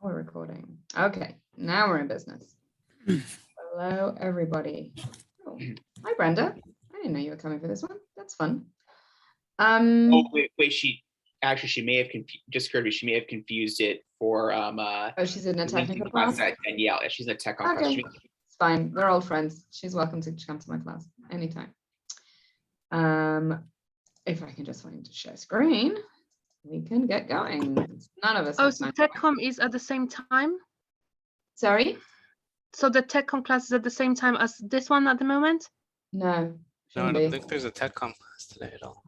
We're recording. Okay, now we're in business. Hello, everybody. Oh, hi, Brenda. I didn't know you were coming for this one. That's fun. Oh, wait. She may have just occurred to me. She may have confused it for Oh, she's in a technical class. And yeah, she's in a tech class. Okay, it's fine. We're old friends. She's welcome to come to my class anytime. If I can just find to share screen, we can get going. None of us. Oh, so TechCom is at the same time? Sorry? So the TechCom class is at the same time as this one at the moment? No. No, I don't think there's a TechCom class today at all.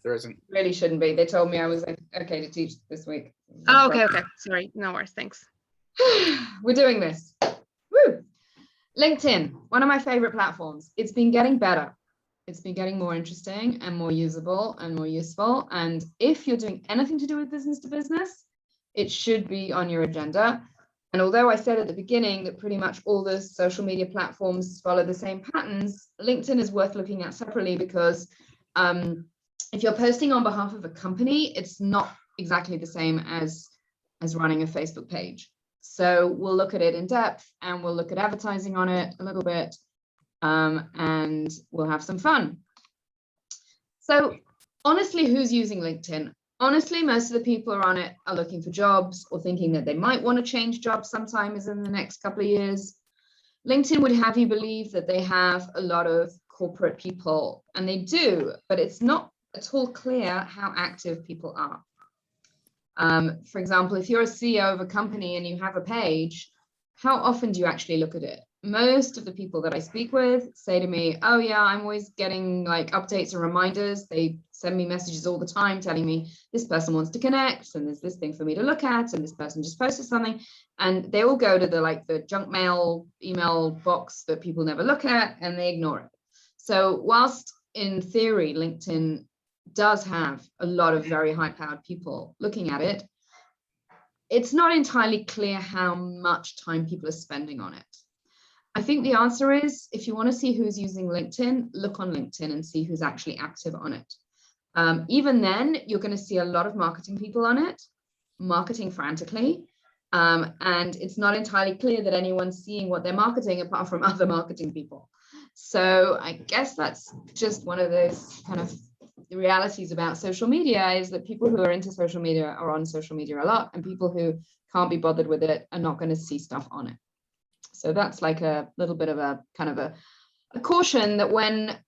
There isn't. Really shouldn't be. They told me I was okay to teach this week. Oh, okay. Sorry. No worries. Thanks. We're doing this. Woo! LinkedIn, one of my favorite platforms. It's been getting better. It's been getting more interesting and more usable and more useful. And if you're doing anything to do with business to business, it should be on your agenda. And although I said at the beginning that pretty much all the social media platforms follow the same patterns, LinkedIn is worth looking at separately because if you're posting on behalf of a company, it's not exactly the same as running a Facebook page. So we'll look at it in depth and we'll look at advertising on it a little bit. And we'll have some fun. So honestly, who's using LinkedIn? Honestly, most of the people who are on it are looking for jobs or thinking that they might want to change jobs sometimes in the next couple of years. LinkedIn would have you believe that they have a lot of corporate people, and they do, but it's not at all clear how active people are. For example, if you're a CEO of a company and you have a page, how often do you actually look at it? Most of the people that I speak with say to me, oh yeah, I'm always getting like updates and reminders. They send me messages all the time telling me this person wants to connect and there's this thing for me to look at and this person just posted something, and they all go to the junk mail email box that people never look at and they ignore it. So whilst in theory LinkedIn does have a lot of very high-powered people looking at it, it's not entirely clear how much time people are spending on it. I think the answer is, if you want to see who's using LinkedIn, look on LinkedIn and see who's actually active on it. Even then, you're going to see a lot of marketing people on it, marketing frantically, and it's not entirely clear that anyone's seeing what they're marketing apart from other marketing people. So I guess that's just one of those kind of realities about social media, is that people who are into social media are on social media a lot, and people who can't be bothered with it are not going to see stuff on it. So that's like a little bit of a kind of a caution that when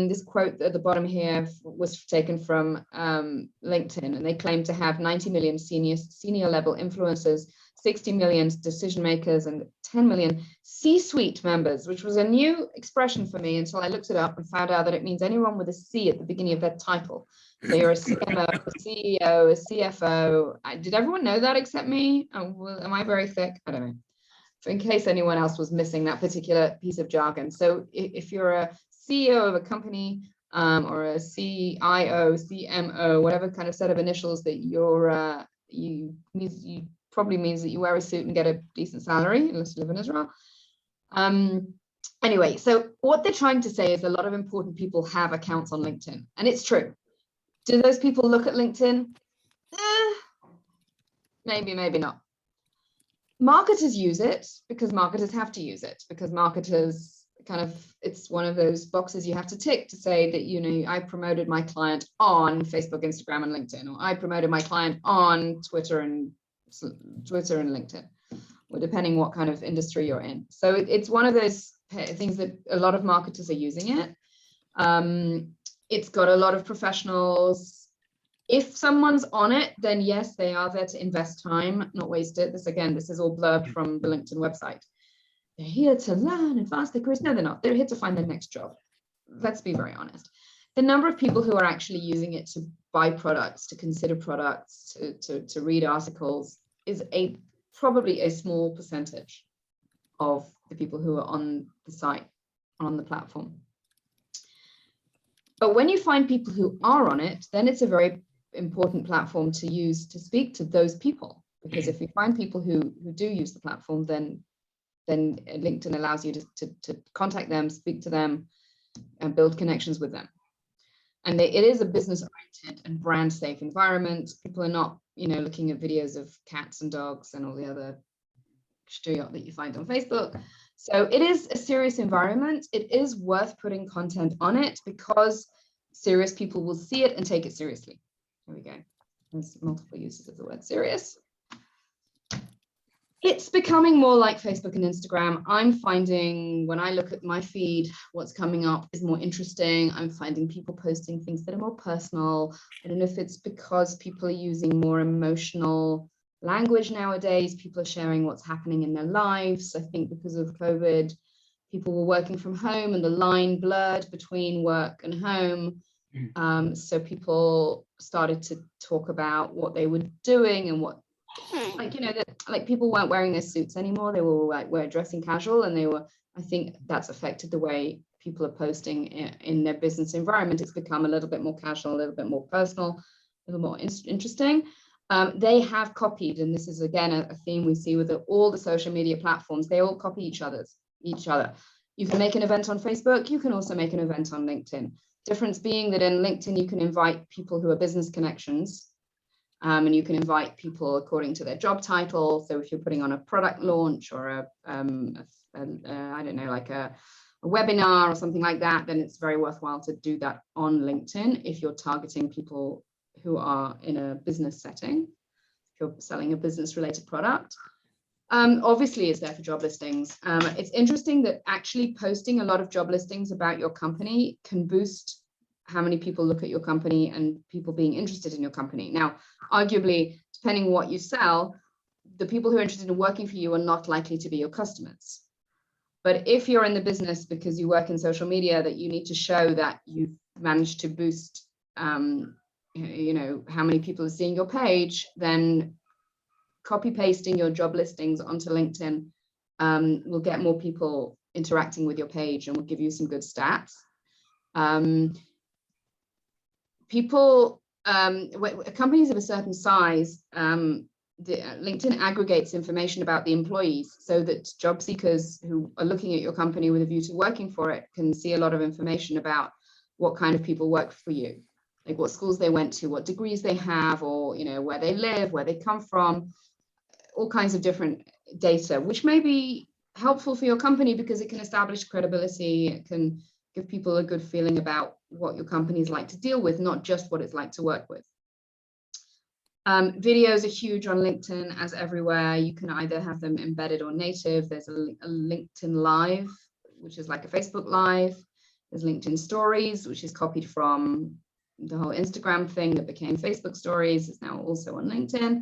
this quote at the bottom here was taken from LinkedIn, and they claim to have 90 million senior level influencers, 60 million decision makers, and 10 million C-suite members, which was a new expression for me until I looked it up and found out that it means anyone with a C at the beginning of their title. So you're a CMO, a CEO, a CFO. Did everyone know that except me? Am I very thick? I don't know. In case anyone else was missing that particular piece of jargon. So if you're a CEO of a company or a CIO, CMO, whatever kind of set of initials that you probably means that you wear a suit and get a decent salary, unless you live in Israel. Anyway, so what they're trying to say is a lot of important people have accounts on LinkedIn, and it's true. Do those people look at LinkedIn? Maybe, maybe not. Marketers use it because marketers have to use it, because marketers it's one of those boxes you have to tick to say that, you know, I promoted my client on Facebook, Instagram, and LinkedIn, or I promoted my client on Twitter and LinkedIn, or depending what kind of industry you're in. So it's one of those things that a lot of marketers are using it. It's got a lot of professionals. If someone's on it, then yes, they are there to invest time, not waste it. This is all blurb from the LinkedIn website. They're here to learn, advance their careers. No, they're not. They're here to find their next job. Let's be very honest. The number of people who are actually using it to buy products, to consider products, to read articles is probably a small percentage of the people who are on the site, on the platform. But when you find people who are on it, then it's a very important platform to use to speak to those people, because if you find people who do use the platform, then LinkedIn allows you to contact them, speak to them, and build connections with them. And it is a business oriented and brand safe environment. People are not looking at videos of cats and dogs and all the other shtuyot that you find on Facebook. So it is a serious environment. It is worth putting content on it because serious people will see it and take it seriously. There we go. There's multiple uses of the word serious. It's becoming more like Facebook and Instagram. I'm finding when I look at my feed, what's coming up is more interesting. I'm finding people posting things that are more personal. I don't know if it's because people are using more emotional language nowadays. People are sharing what's happening in their lives. I think because of COVID, people were working from home and the line blurred between work and home. So people started to talk about what they were doing and what, like people weren't wearing their suits anymore. They were like dressing casual, and I think that's affected the way people are posting in their business environment. It's become a little bit more casual, a little bit more personal, a little more interesting. They have copied, and this is again a theme we see with all the social media platforms. They all copy each other. You can make an event on Facebook. You can also make an event on LinkedIn. Difference being that in LinkedIn, you can invite people who are business connections, and you can invite people according to their job title. So if you're putting on a product launch or I don't know, like a webinar or something like that, then it's very worthwhile to do that on LinkedIn if you're targeting people who are in a business setting, if you're selling a business related product. Obviously it's there for job listings. It's interesting that actually posting a lot of job listings about your company can boost how many people look at your company and people being interested in your company. Now, arguably, depending on what you sell, the people who are interested in working for you are not likely to be your customers. But if you're in the business because you work in social media, that you need to show that you've managed to boost, how many people are seeing your page, then copy pasting your job listings onto LinkedIn will get more people interacting with your page and will give you some good stats. Companies of a certain size, LinkedIn aggregates information about the employees so that job seekers who are looking at your company with a view to working for it can see a lot of information about what kind of people work for you, like what schools they went to, what degrees they have, or where they live, where they come from, all kinds of different data, which may be helpful for your company because it can establish credibility. It can give people a good feeling about what your company is like to deal with, not just what it's like to work with. Videos are huge on LinkedIn, as everywhere. You can either have them embedded or native. There's a LinkedIn Live, which is like a Facebook Live. There's LinkedIn Stories, which is copied from the whole Instagram thing that became Facebook Stories. It's now also on LinkedIn.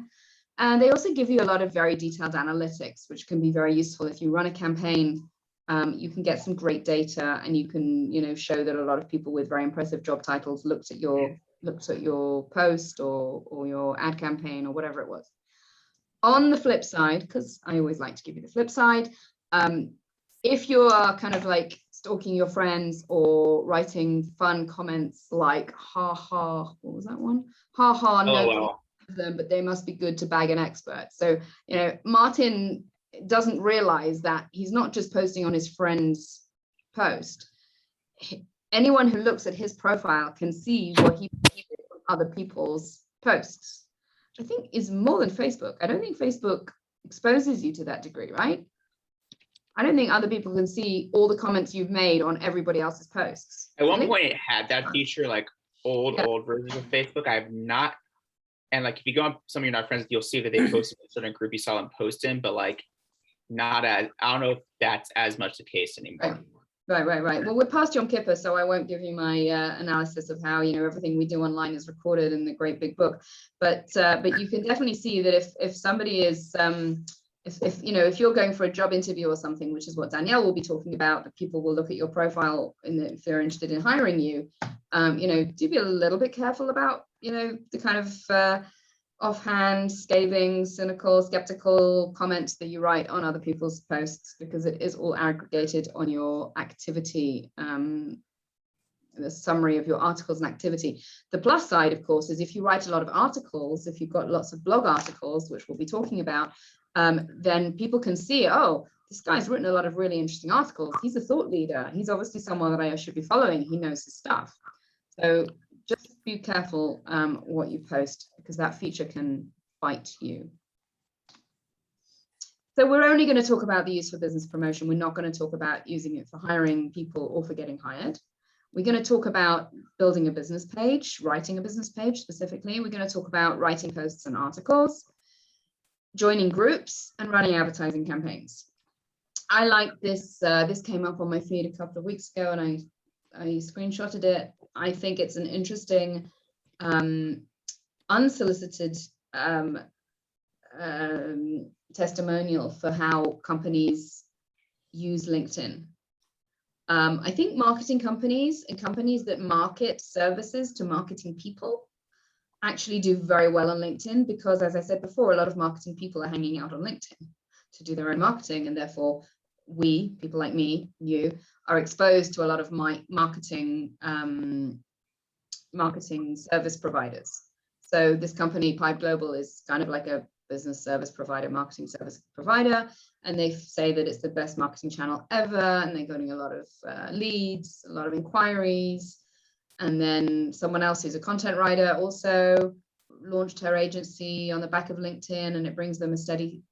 And they also give you a lot of very detailed analytics, which can be very useful if you run a campaign. You can get some great data, and you can, show that a lot of people with very impressive job titles looked at your post or your ad campaign or whatever it was. On the flip side, because I always like to give you the flip side, if you are kind of like stalking your friends or writing fun comments like "ha ha," what was that one? "Ha ha, no." Them, but they must be good to bag an expert. So, Martin doesn't realize that he's not just posting on his friend's post. Anyone who looks at his profile can see what he did on other people's posts, which I think is more than Facebook. I don't think Facebook exposes you to that degree, right? I don't think other people can see all the comments you've made on everybody else's posts. At one point it had that feature, like old versions of Facebook. I have not. And like, if you go on some of your not friends, you'll see that they posted a certain group you saw them posting, but like not as, I don't know if that's as much the case anymore. Right. Well, we're past Yom Kippur, so I won't give you my analysis of how, everything we do online is recorded in the great big book. But you can definitely see that if somebody is, if you're going for a job interview or something, which is what Danielle will be talking about, that people will look at your profile if they're interested in hiring you, do be a little bit careful about, the kind of offhand, scathing, cynical, skeptical comments that you write on other people's posts, because it is all aggregated on your activity, the summary of your articles and activity. The plus side, of course, is if you write a lot of articles, if you've got lots of blog articles, which we'll be talking about, then people can see, oh, this guy's written a lot of really interesting articles. He's a thought leader. He's obviously someone that I should be following. He knows his stuff. So just be careful what you post, because that feature can bite you. So we're only going to talk about the use for business promotion. We're not going to talk about using it for hiring people or for getting hired. We're going to talk about building a business page, writing a business page specifically. We're going to talk about writing posts and articles, joining groups, and running advertising campaigns. I like this. This came up on my feed a couple of weeks ago, and I screenshotted it. I think it's an interesting, unsolicited testimonial for how companies use LinkedIn. I think marketing companies and companies that market services to marketing people actually do very well on LinkedIn, because, as I said before, a lot of marketing people are hanging out on LinkedIn to do their own marketing, and therefore we, people like me, you, are exposed to a lot of my marketing service providers. So this company, Pipe Global, is kind of like a business service provider, marketing service provider, and they say that it's the best marketing channel ever, and they're getting a lot of leads, a lot of inquiries. And then someone else who's a content writer also launched her agency on the back of LinkedIn, and it brings them a steady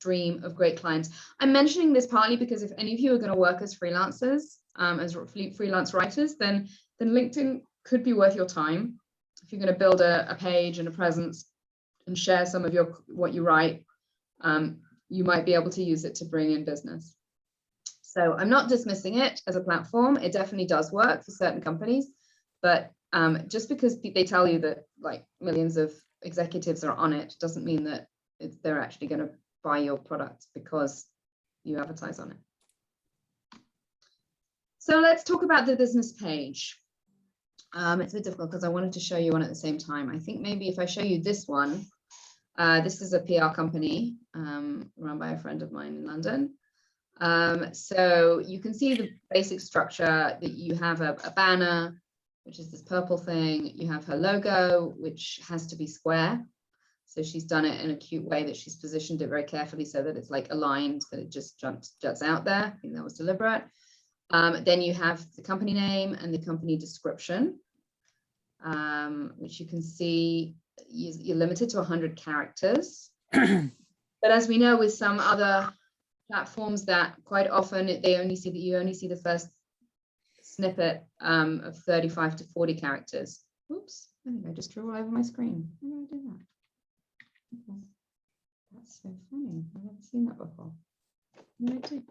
stream of great clients. I'm mentioning this partly because if any of you are going to work as freelancers, as freelance writers, then LinkedIn could be worth your time. If you're going to build a page and a presence and share some of what you write, you might be able to use it to bring in business. So I'm not dismissing it as a platform. It definitely does work for certain companies, but just because they tell you that like millions of executives are on it doesn't mean that they're actually going to buy your product because you advertise on it. So let's talk about the business page. It's a bit difficult because I wanted to show you one at the same time. I think maybe if I show you this one, this is a PR company run by a friend of mine in London. So you can see the basic structure, that you have a banner, which is this purple thing. You have her logo, which has to be square. So she's done it in a cute way that she's positioned it very carefully so that it's like aligned, that it just juts out there. I think that was deliberate. Then you have the company name and the company description, which you can see you're limited to 100 characters. But as we know with some other platforms, that quite often you only see the first snippet of 35 to 40 characters. Oops, I think I just drew all over my screen. How do I do that? Okay. That's so funny. I've never seen that before. What did I do?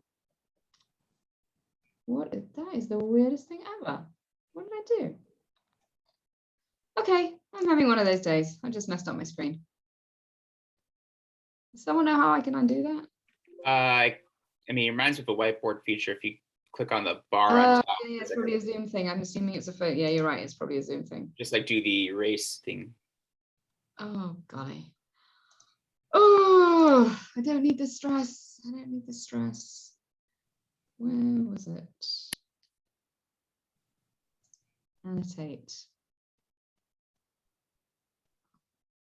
That is the weirdest thing ever. What did I do? Okay, I'm having one of those days. I just messed up my screen. Does someone know how I can undo that? I mean, it reminds me of a whiteboard feature. If you click on the bar on top, yeah, it's probably a Zoom thing. I'm assuming it's a phone. Yeah, you're right. It's probably a Zoom thing. just like do the erase thing. Oh, golly. Oh, I don't need the stress. I don't need the stress. Where was it? Annotate.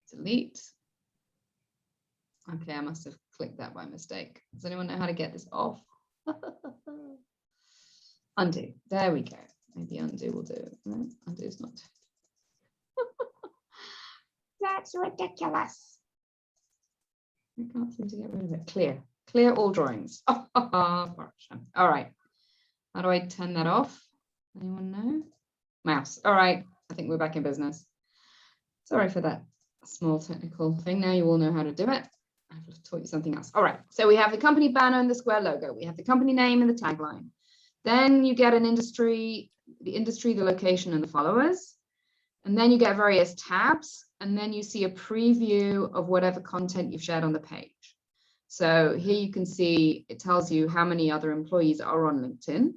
Delete. Okay, I must have clicked that by mistake. Does anyone know how to get this off? Undo. There we go. Maybe undo will do it. No, undo is not. That's ridiculous. I can't seem to get rid of it. Clear. Clear all drawings. All right. How do I turn that off? Anyone know? Mouse. All right. I think we're back in business. Sorry for that small technical thing. Now you all know how to do it. I've taught you something else. All right. So we have the company banner and the square logo. We have the company name and the tagline. Then you get an industry, the location, and the followers. And then you get various tabs. And then you see a preview of whatever content you've shared on the page. So here you can see it tells you how many other employees are on LinkedIn.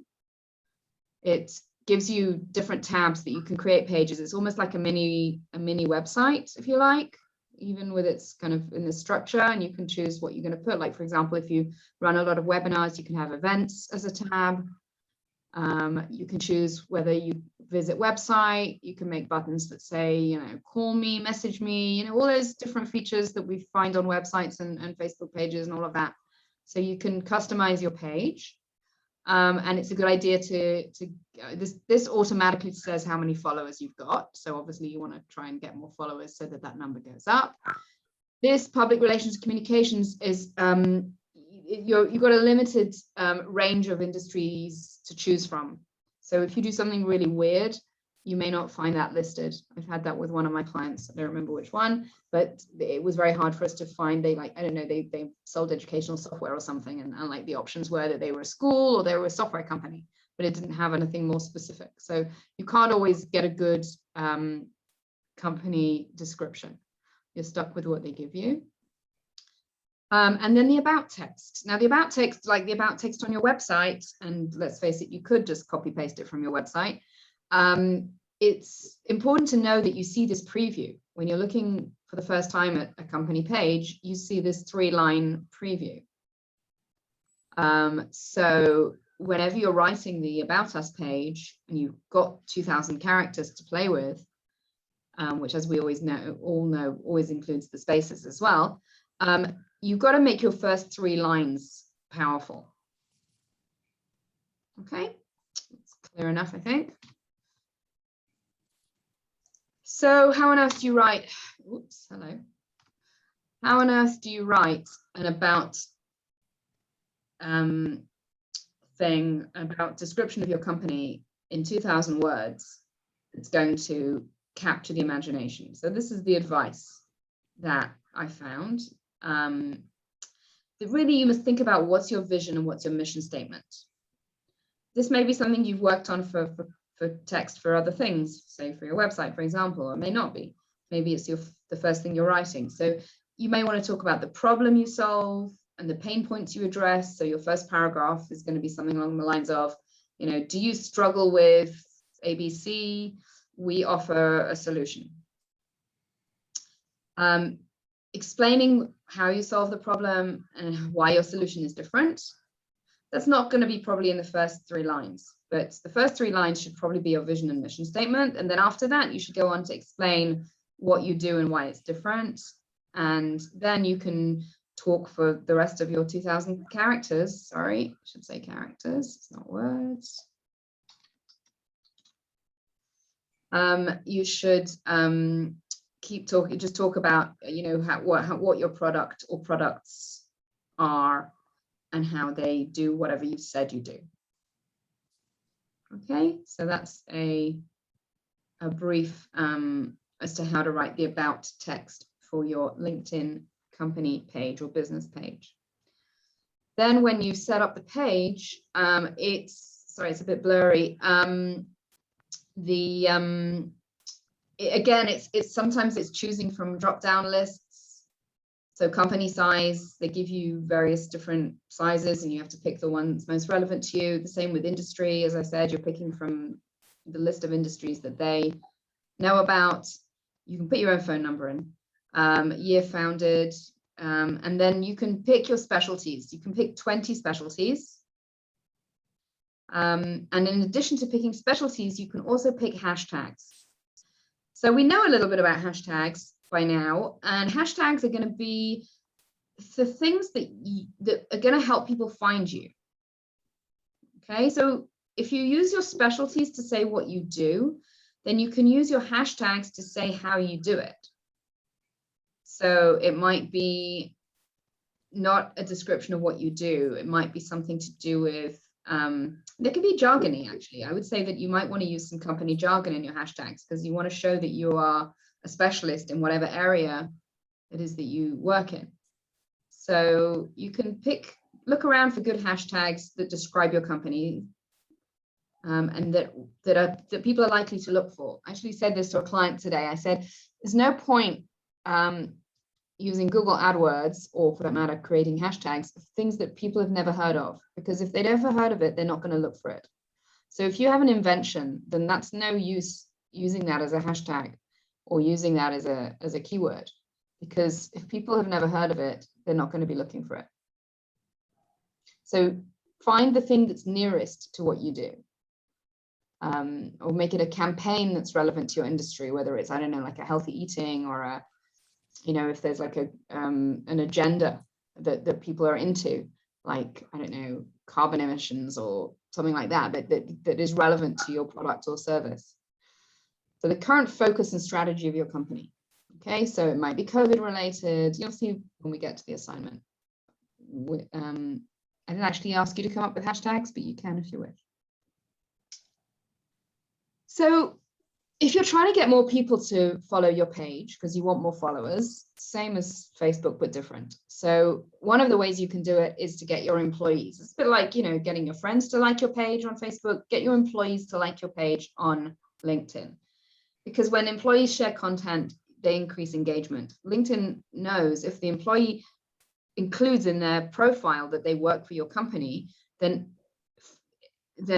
It gives you different tabs that you can create pages. It's almost like a mini website, if you like, even with its kind of in the structure, and you can choose what you're going to put. Like, for example, if you run a lot of webinars, you can have events as a tab. You can choose whether you visit website. You can make buttons that say, you know, call me, message me, you know, all those different features that we find on websites and Facebook pages and all of that. So you can customize your page. And it's a good idea this automatically says how many followers you've got. So obviously you want to try and get more followers so that number goes up. this public relations communications is you've got a limited range of industries to choose from. So if you do something really weird, you may not find that listed. I've had that with one of my clients. I don't remember which one, but it was very hard for us to find. They like, I don't know, they sold educational software or something, and like the options were that they were a school or they were a software company, but it didn't have anything more specific. So you can't always get a good company description. You're stuck with what they give you. And then the about text. Now the about text, like the about text on your website, and let's face it, you could just copy paste it from your website. It's important to know that you see this preview. When you're looking for the first time at a company page, you see this 3-line preview. So whenever you're writing the About Us page and you've got 2,000 characters to play with, which, as we always know, always includes the spaces as well, you've got to make your first 3 lines powerful. Okay, it's clear enough, I think. So how on earth do you write, oops, hello. How on earth do you write an about thing, about description of your company in 2,000 words that's going to capture the imagination? So this is the advice that I found. That really you must think about what's your vision and what's your mission statement. This may be something you've worked on for text for other things, say for your website, for example, or it may not be. Maybe it's the first thing you're writing. So you may want to talk about the problem you solve and the pain points you address. So your first paragraph is going to be something along the lines of, you know, do you struggle with ABC? We offer a solution. Explaining how you solve the problem and why your solution is different. That's not going to be probably in the first 3 lines, but the first 3 lines should probably be your vision and mission statement. And then after that, you should go on to explain what you do and why it's different. And then you can talk for the rest of your 2,000 characters. Sorry, I should say characters, it's not words. You should keep talking, just talk about, you know, what your product or products are and how they do whatever you said you do. Okay, so that's a brief as to how to write the about text for your LinkedIn company page or business page. Then when you set up the page, it's a bit blurry. Again, it's sometimes it's choosing from drop-down lists. So company size, they give you various different sizes and you have to pick the one that's most relevant to you. The same with industry. As I said, you're picking from the list of industries that they know about. You can put your own phone number in, year founded, and then you can pick your specialties. You can pick 20 specialties. And in addition to picking specialties, you can also pick hashtags. So we know a little bit about hashtags by now, and hashtags are going to be the things that are going to help people find you. Okay, so if you use your specialties to say what you do, then you can use your hashtags to say how you do it. So it might be not a description of what you do. It might be something to do with, there could be jargony, actually. I would say that you might want to use some company jargon in your hashtags because you want to show that you are a specialist in whatever area it is that you work in. So you can look around for good hashtags that describe your company and that people are likely to look for. I actually said this to a client today. I said, there's no point using Google AdWords, or for that matter, creating hashtags for things that people have never heard of, because if they've never heard of it, they're not going to look for it. So if you have an invention, then that's no use using that as a hashtag or using that as a keyword, because if people have never heard of it, they're not going to be looking for it. So find the thing that's nearest to what you do, or make it a campaign that's relevant to your industry, whether it's, I don't know, like a healthy eating or a, you know, if there's like an agenda that people are into, like, I don't know, carbon emissions or something like that, that is relevant to your product or service. So the current focus and strategy of your company. Okay, so it might be COVID related. You'll see when we get to the assignment. I didn't actually ask you to come up with hashtags, but you can if you wish. So if you're trying to get more people to follow your page because you want more followers, same as Facebook, but different. So one of the ways you can do it is to get your employees. It's a bit like, you know, getting your friends to like your page on Facebook, get your employees to like your page on LinkedIn. Because when employees share content, they increase engagement. LinkedIn knows if the employee includes in their profile that they work for your company, then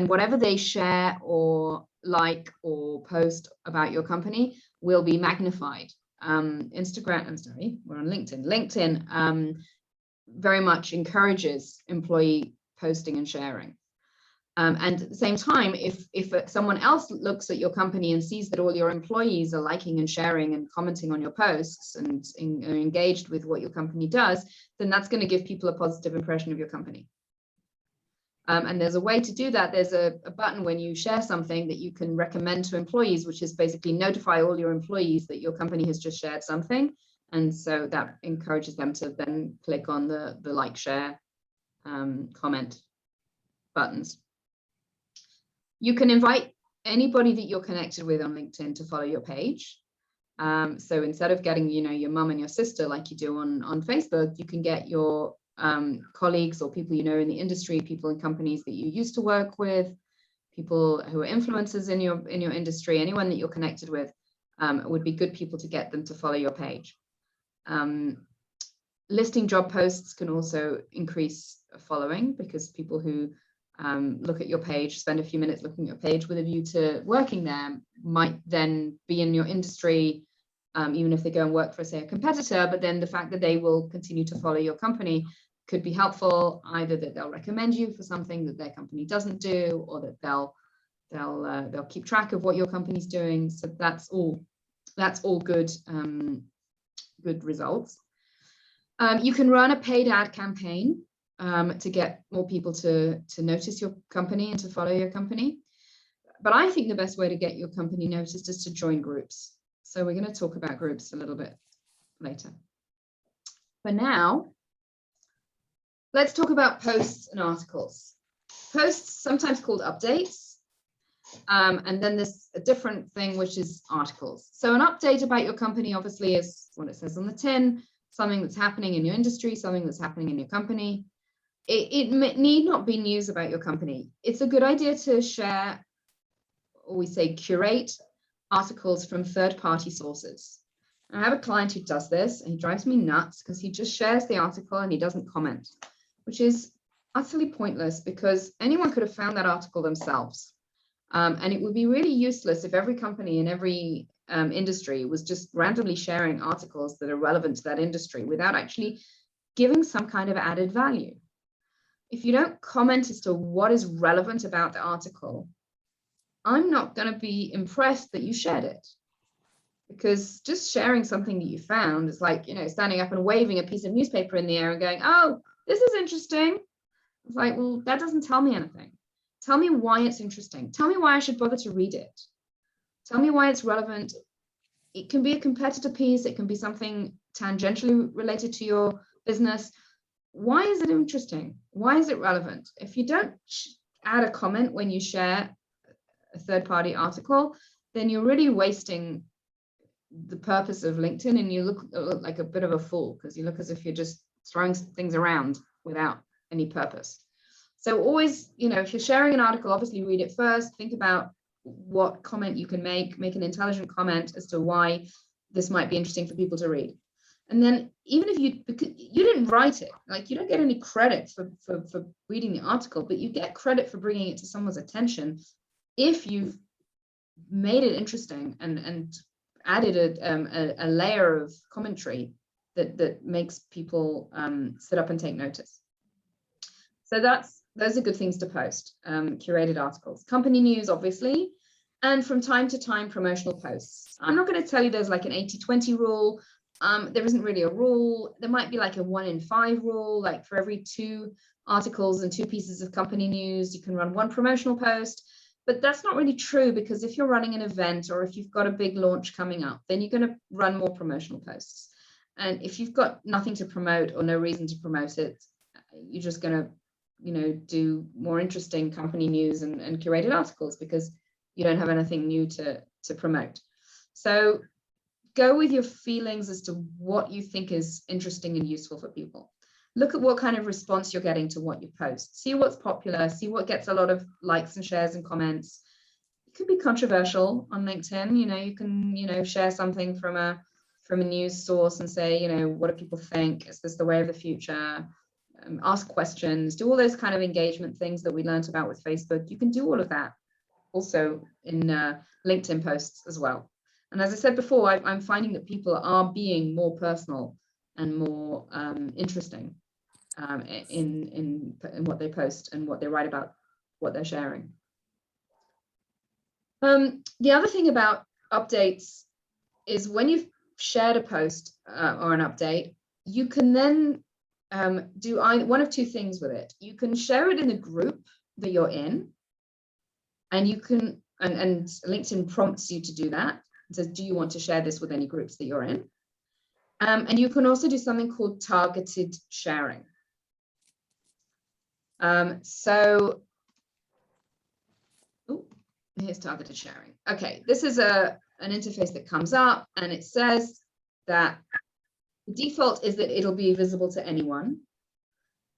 whatever they share or like or post about your company will be magnified. Instagram, I'm sorry, we're on LinkedIn. LinkedIn very much encourages employee posting and sharing. And at the same time, if someone else looks at your company and sees that all your employees are liking and sharing and commenting on your posts and are engaged with what your company does, then that's going to give people a positive impression of your company. And there's a way to do that. There's a button when you share something that you can recommend to employees, which is basically notify all your employees that your company has just shared something. And so that encourages them to then click on the like, share, comment buttons. You can invite anybody that you're connected with on LinkedIn to follow your page. So instead of getting, you know, your mum and your sister like you do on Facebook, you can get your colleagues or people you know in the industry, people in companies that you used to work with, people who are influencers in your industry, anyone that you're connected with, would be good people to get them to follow your page. Listing job posts can also increase following because people who look at your page, spend a few minutes looking at your page with a view to working there, might then be in your industry, even if they go and work for, say, a competitor, but then the fact that they will continue to follow your company could be helpful, either that they'll recommend you for something that their company doesn't do, or that they'll keep track of what your company's doing. So that's all good, good results. You can run a paid ad campaign to get more people to notice your company and to follow your company. But I think the best way to get your company noticed is to join groups. So we're going to talk about groups a little bit later. For now, let's talk about posts and articles. Posts, sometimes called updates. And then there's a different thing, which is articles. So an update about your company obviously is what it says on the tin, something that's happening in your industry, something that's happening in your company. It need not be news about your company. It's a good idea to share, or we say curate, articles from third-party sources. I have a client who does this, and he drives me nuts because he just shares the article and he doesn't comment, which is utterly pointless because anyone could have found that article themselves. And it would be really useless if every company in every industry was just randomly sharing articles that are relevant to that industry without actually giving some kind of added value. If you don't comment as to what is relevant about the article, I'm not going to be impressed that you shared it. Because just sharing something that you found is like, you know, standing up and waving a piece of newspaper in the air and going, oh, this is interesting. It's like, well, that doesn't tell me anything. Tell me why it's interesting. Tell me why I should bother to read it. Tell me why it's relevant. It can be a competitor piece. It can be something tangentially related to your business. Why is it interesting? Why is it relevant? If you don't add a comment when you share a third-party article, then you're really wasting the purpose of LinkedIn, and you look like a bit of a fool because you look as if you're just throwing things around without any purpose. So always, you know, if you're sharing an article, obviously read it first, think about what comment you can make an intelligent comment as to why this might be interesting for people to read. And then even if you didn't write it, like you don't get any credit for reading the article, but you get credit for bringing it to someone's attention if you've made it interesting and added a layer of commentary that makes people sit up and take notice. So those are good things to post, curated articles. Company news, obviously, and from time to time, promotional posts. I'm not going to tell you there's like an 80-20 rule. There isn't really a rule. There might be like a 1 in 5 rule, like for every 2 articles and 2 pieces of company news, you can run 1 promotional post. But that's not really true, because if you're running an event or if you've got a big launch coming up, then you're going to run more promotional posts. And if you've got nothing to promote or no reason to promote it, you're just going to, you know, do more interesting company news and curated articles, because you don't have anything new to promote. So go with your feelings as to what you think is interesting and useful for people. Look at what kind of response you're getting to what you post. See what's popular, see what gets a lot of likes and shares and comments. It could be controversial on LinkedIn. You know, you can, you know, share something from a news source and say, you know, what do people think? Is this the way of the future? Ask questions, do all those kind of engagement things that we learned about with Facebook. You can do all of that also in LinkedIn posts as well. And as I said before, I'm finding that people are being more personal and more interesting in what they post and what they write about, what they're sharing. The other thing about updates is when you've shared a post or an update, you can then do one of two things with it. You can share it in the group that you're in, and you can, and LinkedIn prompts you to do that. It says, do you want to share this with any groups that you're in? And you can also do something called targeted sharing. So, here's targeted sharing. Okay, this is an interface that comes up, and it says that the default is that it'll be visible to anyone,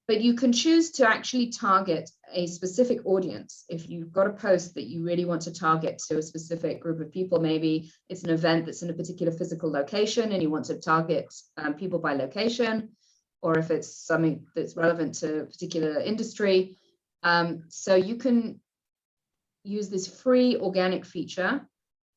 but you can choose to actually target a specific audience. If you've got a post that you really want to target to a specific group of people, maybe it's an event that's in a particular physical location and you want to target people by location, or if it's something that's relevant to a particular industry. So you can use this free organic feature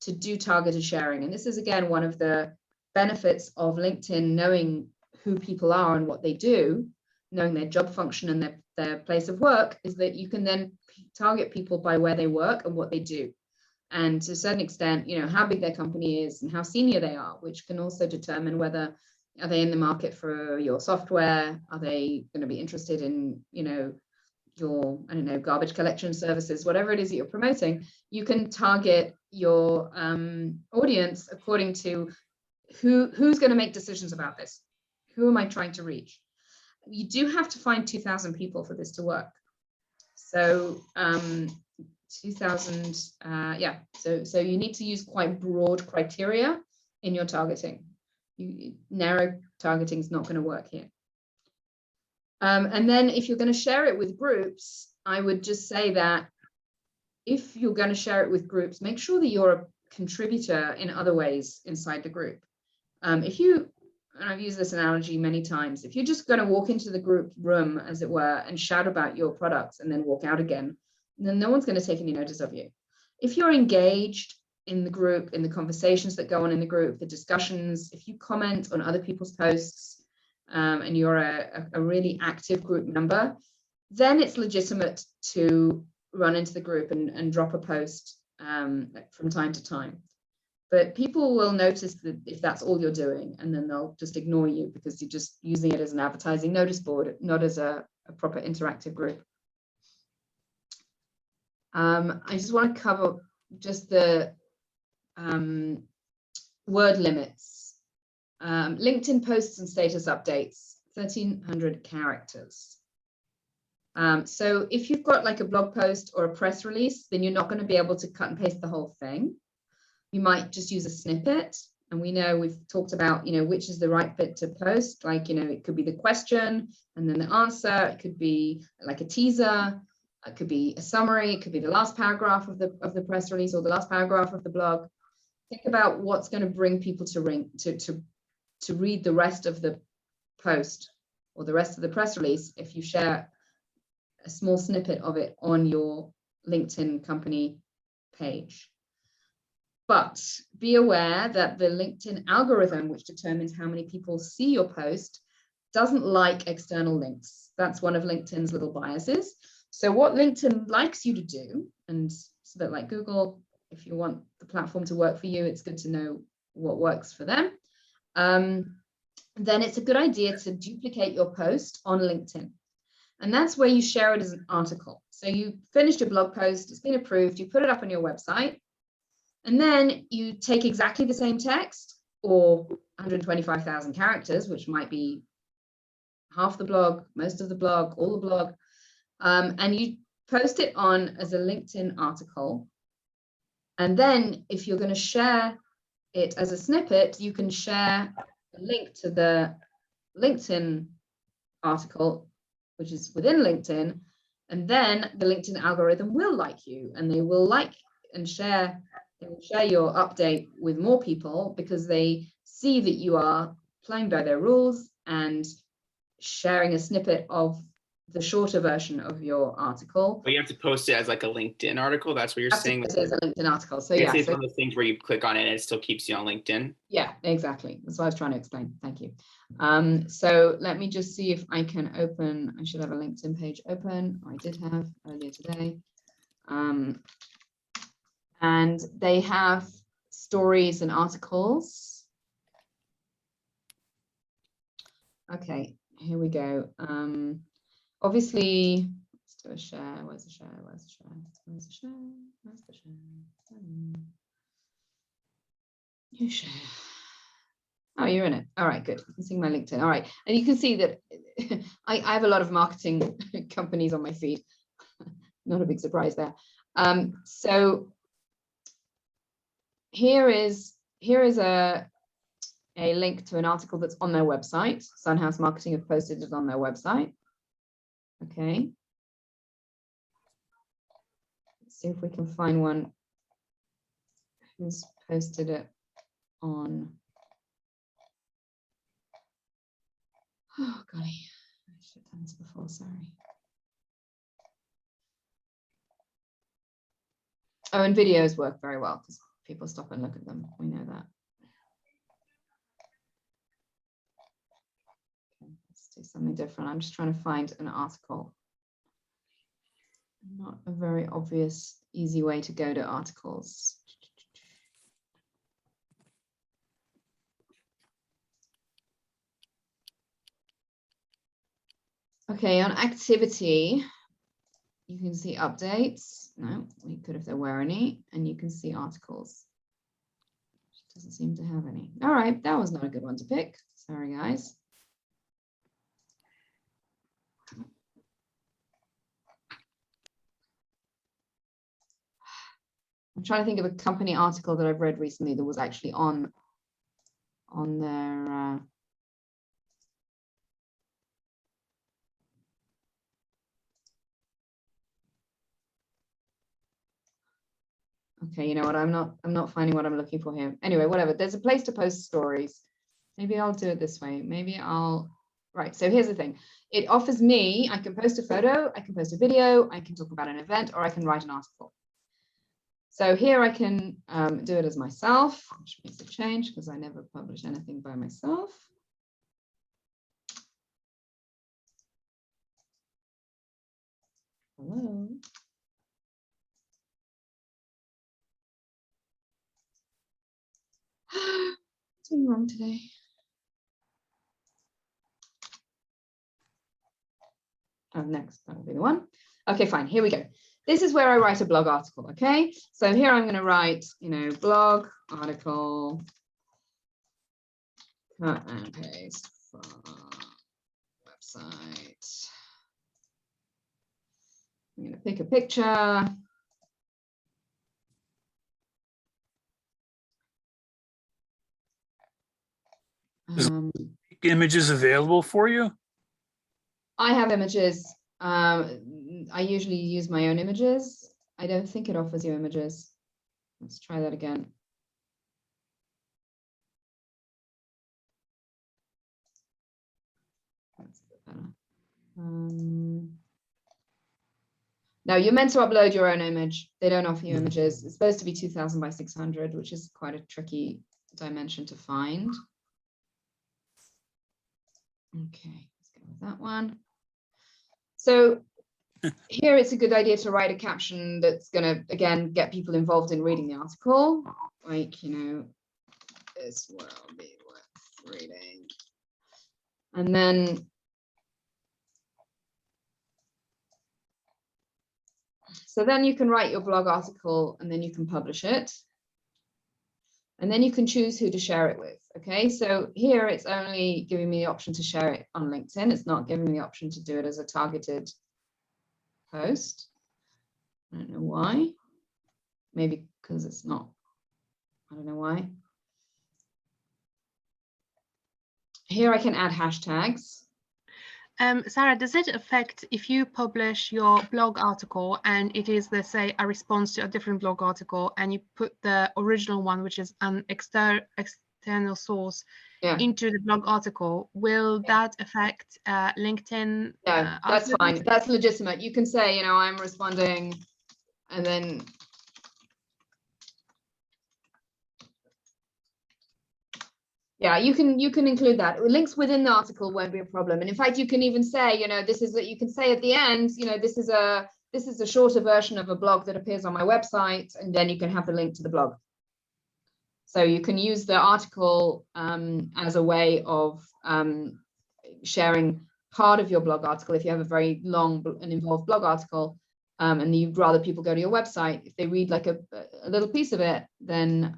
to do targeted sharing. And this is, again, one of the benefits of LinkedIn knowing who people are and what they do, knowing their job function and their place of work, is that you can then target people by where they work and what they do. And to a certain extent, you know, how big their company is and how senior they are, which can also determine whether are they in the market for your software? Are they going to be interested in, you know, your, I don't know, garbage collection services, whatever it is that you're promoting. You can target your audience according to who's going to make decisions about this. Who am I trying to reach? You do have to find 2,000 people for this to work. So 2,000, yeah. So you need to use quite broad criteria in your targeting. Narrow targeting is not going to work here. And then if you're going to share it with groups, I would just say that if you're going to share it with groups, make sure that you're a contributor in other ways inside the group. If you, and I've used this analogy many times, if you're just going to walk into the group room, as it were, and shout about your products and then walk out again, then no one's going to take any notice of you. If you're engaged in the group, in the conversations that go on in the group, the discussions, if you comment on other people's posts, and you're a really active group member, then it's legitimate to run into the group and drop a post from time to time. But people will notice that if that's all you're doing, and then they'll just ignore you because you're just using it as an advertising notice board, not as a proper interactive group. I just want to cover just the word limits. LinkedIn posts and status updates, 1,300 characters. So if you've got like a blog post or a press release, then you're not going to be able to cut and paste the whole thing. You might just use a snippet. And we know, we've talked about, you know, which is the right bit to post. Like, you know, it could be the question and then the answer. It could be like a teaser. It could be a summary. It could be the last paragraph of the press release or the last paragraph of the blog. Think about what's going to bring people to read the rest of the post or the rest of the press release if you share a small snippet of it on your LinkedIn company page. But be aware that the LinkedIn algorithm, which determines how many people see your post, doesn't like external links. That's one of LinkedIn's little biases. So what LinkedIn likes you to do, and it's a bit like Google, if you want the platform to work for you, it's good to know what works for them. Then it's a good idea to duplicate your post on LinkedIn. And that's where you share it as an article. So you finished your blog post, it's been approved, you put it up on your website, and then you take exactly the same text or 125,000 characters, which might be half the blog, most of the blog, all the blog, and you post it on as a LinkedIn article. And then if you're going to share it as a snippet, you can share a link to the LinkedIn article, which is within LinkedIn, and then the LinkedIn algorithm will like you, and they will like and share your update with more people because they see that you are playing by their rules and sharing a snippet of the shorter version of your article. But you have to post it as like a LinkedIn article. That's what you're saying. As a LinkedIn article. So It's yeah, one of those things where you click on it and it still keeps you on LinkedIn. Yeah, exactly. That's what I was trying to explain. Thank you. So let me just see if I can open. I should have a LinkedIn page open. I did have earlier today. And they have stories and articles. Okay, here we go. Obviously, let's do a share. Where's the share? Where's the share? Where's the share? Where's the share? You share. Oh, you're in it. All right, good. You can see my LinkedIn. All right. And you can see that I have a lot of marketing companies on my feed. Not a big surprise there. So here is a link to an article that's on their website. Sunhouse Marketing have posted it on their website. Okay. Let's see if we can find one who's posted it on. Oh, golly. I should have done this before, sorry. Oh, and videos work very well because people stop and look at them. We know that. Okay, let's do something different. I'm just trying to find an article. Not a very obvious, easy way to go to articles. Okay, on activity, you can see updates. No, we could if there were any, and you can see articles. Doesn't seem to have any. All right, that was not a good one to pick. Sorry, guys. I'm trying to think of a company article that I've read recently that was actually on their okay, you know what? I'm not finding what I'm looking for here. Anyway, whatever. There's a place to post stories. Maybe I'll do it this way. Maybe I'll, right. So here's the thing. It offers me, I can post a photo, I can post a video, I can talk about an event, or I can write an article. So here I can do it as myself, which makes a change because I never publish anything by myself. Hello. What's going wrong today? Oh, next, that will be the one. Okay, fine, here we go. This is where I write a blog article, okay? So here I'm gonna write, you know, blog article, cut and paste from website. I'm gonna pick a picture. Images available for you? I have images. I usually use my own images. I don't think it offers you images. Let's try that again. That's a bit better. No, you're meant to upload your own image. They don't offer you images. It's supposed to be 2000 by 600, which is quite a tricky dimension to find. Okay, let's go with that one. So here it's a good idea to write a caption that's going to, again, get people involved in reading the article. Like, you know, this will be worth reading. And then So then you can write your blog article and then you can publish it. And then you can choose who to share it with. Okay, so here it's only giving me the option to share it on LinkedIn. It's not giving me the option to do it as a targeted post. I don't know why. Maybe because it's not, I don't know why. Here I can add hashtags. Sarah, does it affect if you publish your blog article and it is, let's say, a response to a different blog article, and you put the original one, which is an external source, into the blog article? Will that affect LinkedIn? No, that's fine. That's legitimate. You can say, you know, I'm responding, and then yeah, you can include that. Links within the article won't be a problem. And in fact, you can even say, you know, this is that you can say at the end, you know, this is a shorter version of a blog that appears on my website, and then you can have the link to the blog. So you can use the article as a way of sharing part of your blog article. If you have a very long and involved blog article, and you'd rather people go to your website, if they read like a little piece of it, then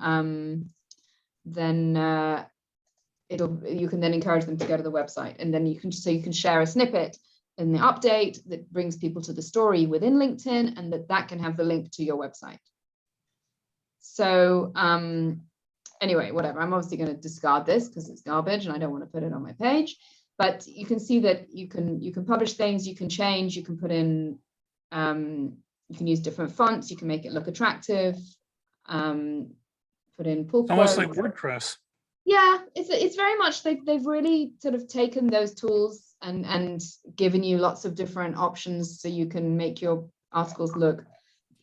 you can then encourage them to go to the website, and then you can share a snippet in the update that brings people to the story within LinkedIn, and that can have the link to your website. So anyway, whatever, I'm obviously going to discard this because it's garbage and I don't want to put it on my page, but you can see that you can publish things, you can change, you can put in, you can use different fonts, you can make it look attractive, put in pull Almost quotes. like WordPress. Yeah, it's very much, they've really sort of taken those tools and given you lots of different options so you can make your articles look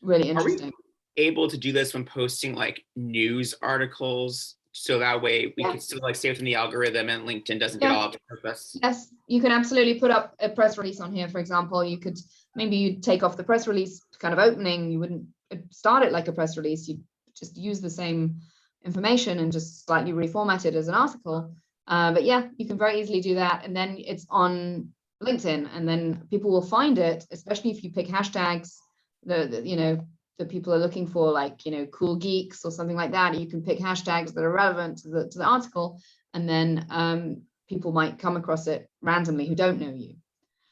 really interesting. Able to do this when posting like news articles, so that way we can still like stay within the algorithm and LinkedIn doesn't get all out of purpose? Yes, you can absolutely put up a press release on here, for example. You could, maybe you'd take off the press release kind of opening, you wouldn't start it like a press release, you'd just use the same information and just slightly reformat it as an article. But yeah, you can very easily do that, and then it's on LinkedIn, and then people will find it, especially if you pick hashtags you know, that people are looking for, like, you know, cool geeks or something like that. You can pick hashtags that are relevant to the article, and then people might come across it randomly who don't know you.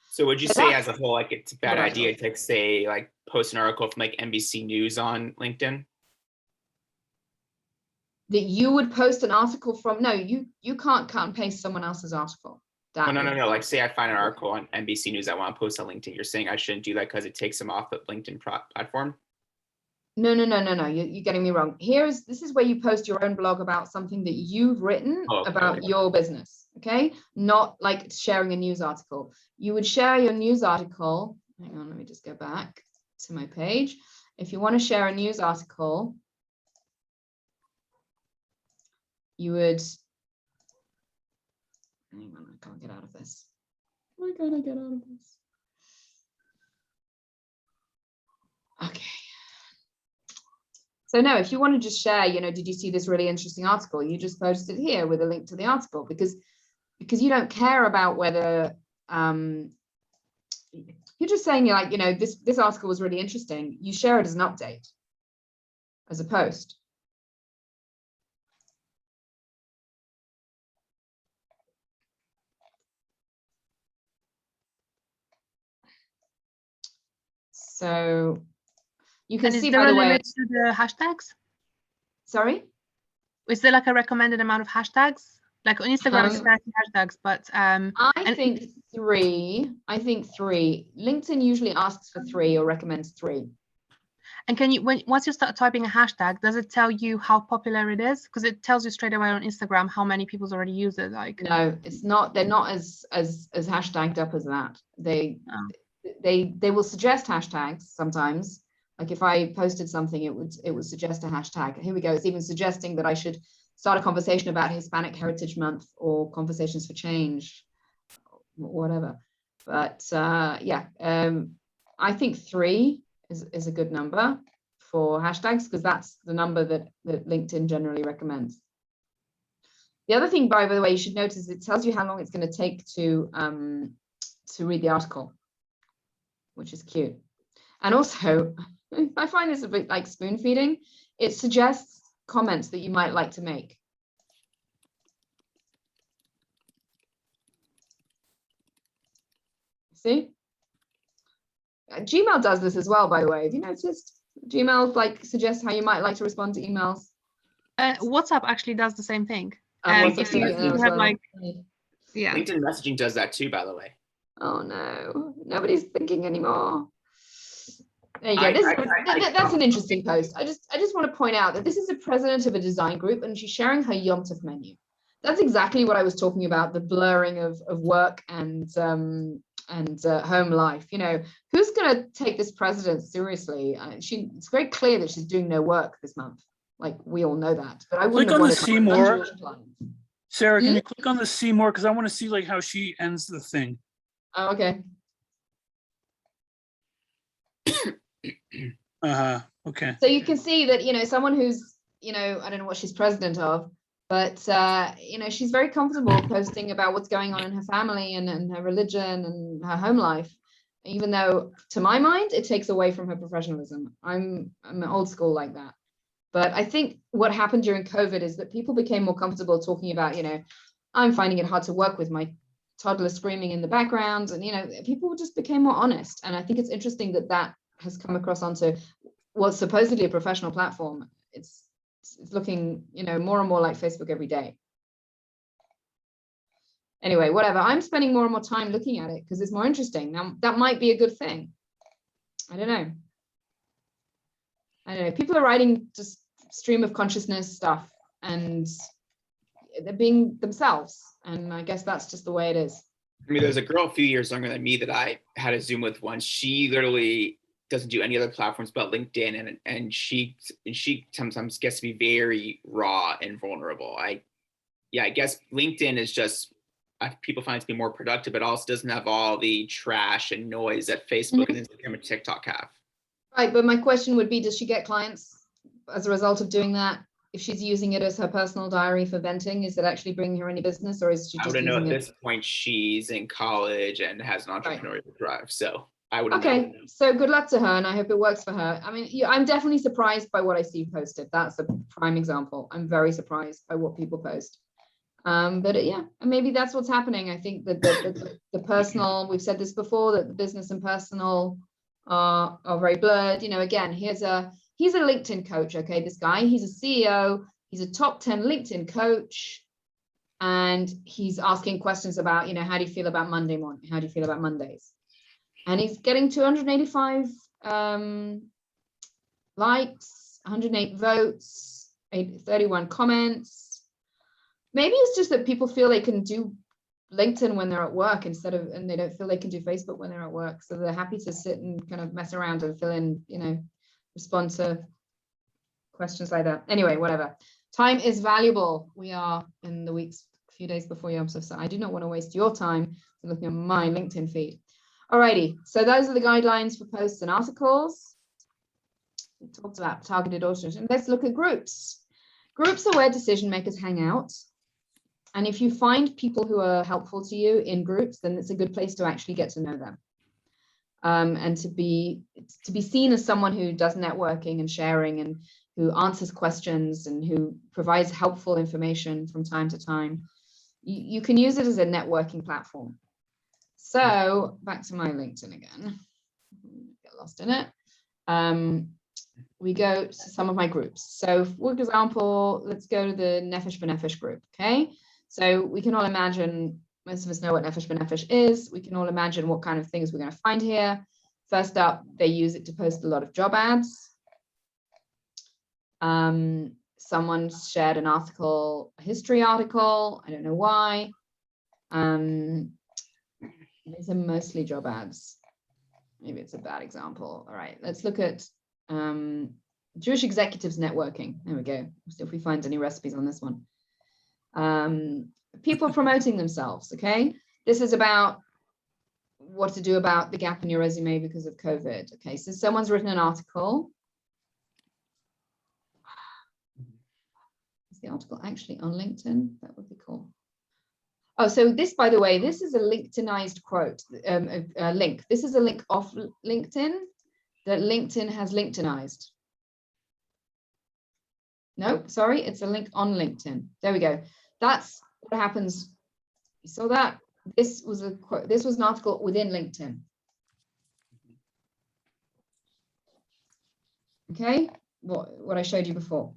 So would you say as a whole, like, it's a bad idea to say like post an article from like NBC News on LinkedIn? That you would post an article from? No, you can't cut and paste someone else's article. No. Like, say I find an article on NBC News I want to post on LinkedIn. You're saying I shouldn't do that because it takes them off the LinkedIn platform? No. You're getting me wrong. This is where you post your own blog about something that you've written about your business. Okay, not like sharing a news article. You would share your news article. Hang on, let me just go back to my page. If you want to share a news article, you would, hang on, I can't get out of this. Why can't I get out of this? Okay. So no, if you want to just share, you know, did you see this really interesting article? You just post it here with a link to the article, because you don't care about whether, you're just saying, you're like, you know, this article was really interesting. You share it as an update, as a post. So you can see, by the way, limit to the hashtags? Sorry? Is there like a recommended amount of hashtags? Like on Instagram, it's 30 hashtags, but I think three. LinkedIn usually asks for 3 or recommends 3. And can you, once you start typing a hashtag, does it tell you how popular it is? Because it tells you straight away on Instagram how many people's already use it. Like, no, it's not. They're not as hashtagged up as that. They will suggest hashtags sometimes. Like if I posted something, it would suggest a hashtag. Here we go. It's even suggesting that I should start a conversation about Hispanic Heritage Month or Conversations for Change, whatever. But yeah, I think 3 is a good number for hashtags, because that's the number that LinkedIn generally recommends. The other thing, by the way, you should notice, it tells you how long it's going to take to read the article, which is cute. And also, I find this a bit like spoon feeding. It suggests comments that you might like to make. See? Gmail does this as well, by the way. Have you noticed? Gmail like suggests how you might like to respond to emails. WhatsApp actually does the same thing. And If you have like, yeah. LinkedIn messaging does that too, by the way. Oh no, nobody's thinking anymore. There you go. That's an interesting post. I just want to point out that this is the president of a design group and she's sharing her Yom Tov menu. That's exactly what I was talking about, the blurring of work and home life. You know, who's going to take this president seriously? It's very clear that she's doing no work this month. Like, we all know that. But I wouldn't click on the see more. Sarah, can Hmm? you click on the see more? Because I want to see like how she ends the thing. Oh, okay. Okay. So you can see that, you know, someone who's, you know, I don't know what she's president of, but, you know, she's very comfortable posting about what's going on in her family and her religion and her home life, even though, to my mind, it takes away from her professionalism. I'm old school like that. But I think what happened during COVID is that people became more comfortable talking about, you know, I'm finding it hard to work with my toddler screaming in the background. And, you know, people just became more honest. And I think it's interesting that that has come across onto what's supposedly a professional platform. It's looking, you know, more and more like Facebook every day. Anyway, whatever. I'm spending more and more time looking at it because it's more interesting. Now, that might be a good thing. I don't know. People are writing just stream of consciousness stuff and they're being themselves. And I guess that's just the way it is. I mean, there's a girl a few years younger than me that I had a Zoom with once. She literally doesn't do any other platforms but LinkedIn, and she sometimes gets to be very raw and vulnerable. I guess LinkedIn is just, people find it to be more productive, but also doesn't have all the trash and noise that Facebook and Instagram and TikTok have. Right, but my question would be, does she get clients as a result of doing that? If she's using it as her personal diary for venting, is it actually bringing her any business, or is she just I wouldn't know at using it? this point. She's in college and has an entrepreneurial drive, so I wouldn't know. Okay, so good luck to her, and I hope it works for her. I mean, I'm definitely surprised by what I see posted. That's a prime example. I'm very surprised by what people post. But yeah, maybe that's what's happening. I think that the personal, we've said this before, that the business and personal are very blurred. You know, again, he's a LinkedIn coach. Okay, this guy, he's a CEO, he's a top 10 LinkedIn coach, and he's asking questions about, you know, how do you feel about Monday morning? How do you feel about Mondays? And he's getting 285 likes, 108 votes, 31 comments. Maybe it's just that people feel they can do LinkedIn when they're at work and they don't feel they can do Facebook when they're at work. So they're happy to sit and kind of mess around and fill in, you know, respond to questions like that. Anyway, whatever. Time is valuable. We are in the weeks, a few days before Yom Tov, so I do not want to waste your time looking at my LinkedIn feed. Alrighty, so those are the guidelines for posts and articles. We talked about targeted audience. Let's look at groups. Groups are where decision makers hang out. And if you find people who are helpful to you in groups, then it's a good place to actually get to know them. And to be seen as someone who does networking and sharing and who answers questions and who provides helpful information from time to time. You can use it as a networking platform. So back to my LinkedIn again, get lost in it. We go to some of my groups. So for example, let's go to the Nefesh B'Nefesh group, okay? So we can all imagine, most of us know what Nefesh B'Nefesh is. We can all imagine what kind of things we're going to find here. First up, they use it to post a lot of job ads. Someone shared an article, a history article. I don't know why. These are mostly job ads. Maybe it's a bad example. All right, let's look at Jewish executives networking. There we go. See if we find any recipes on this one. People promoting themselves, okay? This is about what to do about the gap in your resume because of COVID. Okay, so someone's written an article. Is the article actually on LinkedIn? That would be cool. Oh, so this, by the way, this is a LinkedInized quote, link. This is a link off LinkedIn that LinkedIn has LinkedInized. No, sorry, it's a link on LinkedIn. There we go. That's what happens. You saw that? This was an article within LinkedIn. Okay, what I showed you before.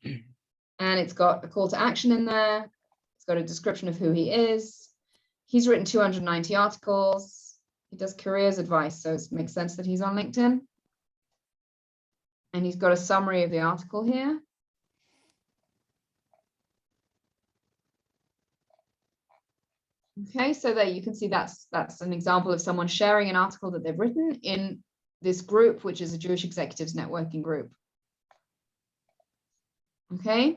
And it's got a call to action in there. It's got a description of who he is. He's written 290 articles. He does careers advice, so it makes sense that he's on LinkedIn. And he's got a summary of the article here. Okay, so there you can see that's an example of someone sharing an article that they've written in this group, which is a Jewish Executives Networking group. Okay.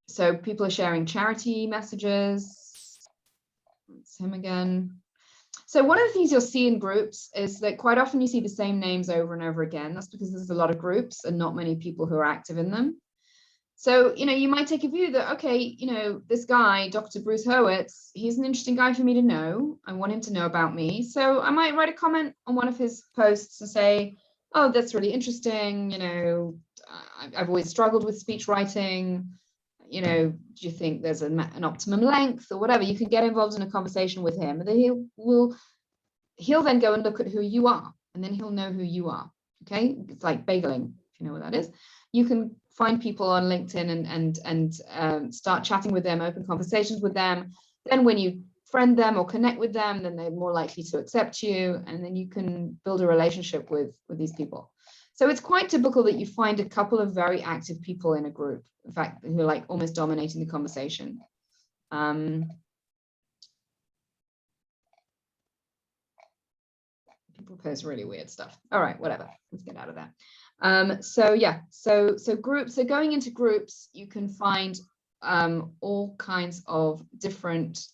So people are sharing charity messages. It's him again. So one of the things you'll see in groups is that quite often you see the same names over and over again. That's because there's a lot of groups and not many people who are active in them. So, you might take a view that, okay, this guy, Dr. Bruce Hurwitz, he's an interesting guy for me to know. I want him to know about me. So I might write a comment on one of his posts and say, oh, that's really interesting. I've always struggled with speech writing. Do you think there's an optimum length or whatever? You can get involved in a conversation with him, and then he'll then go and look at who you are, and then he'll know who you are. Okay, it's like bageling, if you know what that is. You can find people on LinkedIn and start chatting with them, open conversations with them. Then when you friend them or connect with them, then they're more likely to accept you, and then you can build a relationship with these people. So it's quite typical that you find a couple of very active people in a group, in fact, who are like almost dominating the conversation. People post really weird stuff. All right, whatever. Let's get out of that. So yeah, so groups. So going into groups, you can find all kinds of different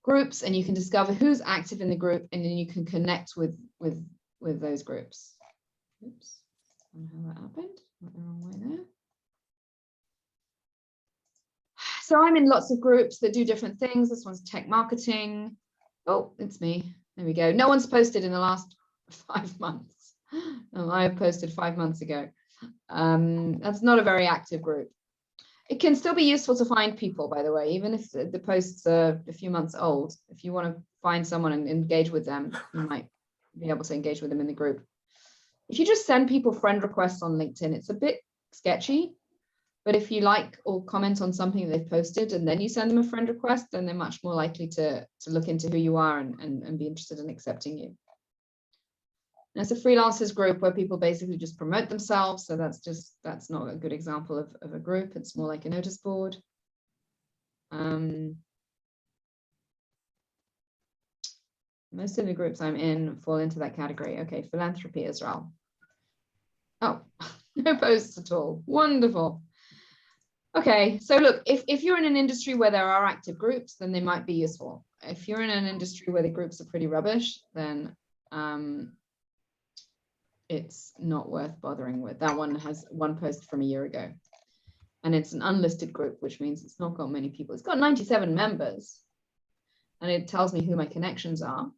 groups, and you can discover who's active in the group, and then you can connect with those groups. Oops, I don't know how that happened. Went the wrong way there. So I'm in lots of groups that do different things. This one's tech marketing. Oh, it's me. There we go. No one's posted in the last 5 months. I posted 5 months ago. That's not a very active group. It can still be useful to find people, by the way, even if the posts are a few months old. If you want to find someone and engage with them, you might be able to engage with them in the group. If you just send people friend requests on LinkedIn, it's a bit sketchy. But if you like or comment on something they've posted and then you send them a friend request, then they're much more likely to look into who you are and be interested in accepting you. And it's a freelancers group where people basically just promote themselves. So that's not a good example of a group. It's more like a notice board. Most of the groups I'm in fall into that category. Okay, philanthropy Israel. Oh, no posts at all. Wonderful. Okay, so look, if you're in an industry where there are active groups, then they might be useful. If you're in an industry where the groups are pretty rubbish, then it's not worth bothering with. That one has one post from a year ago. And it's an unlisted group, which means it's not got many people. It's got 97 members. And it tells me who my connections are.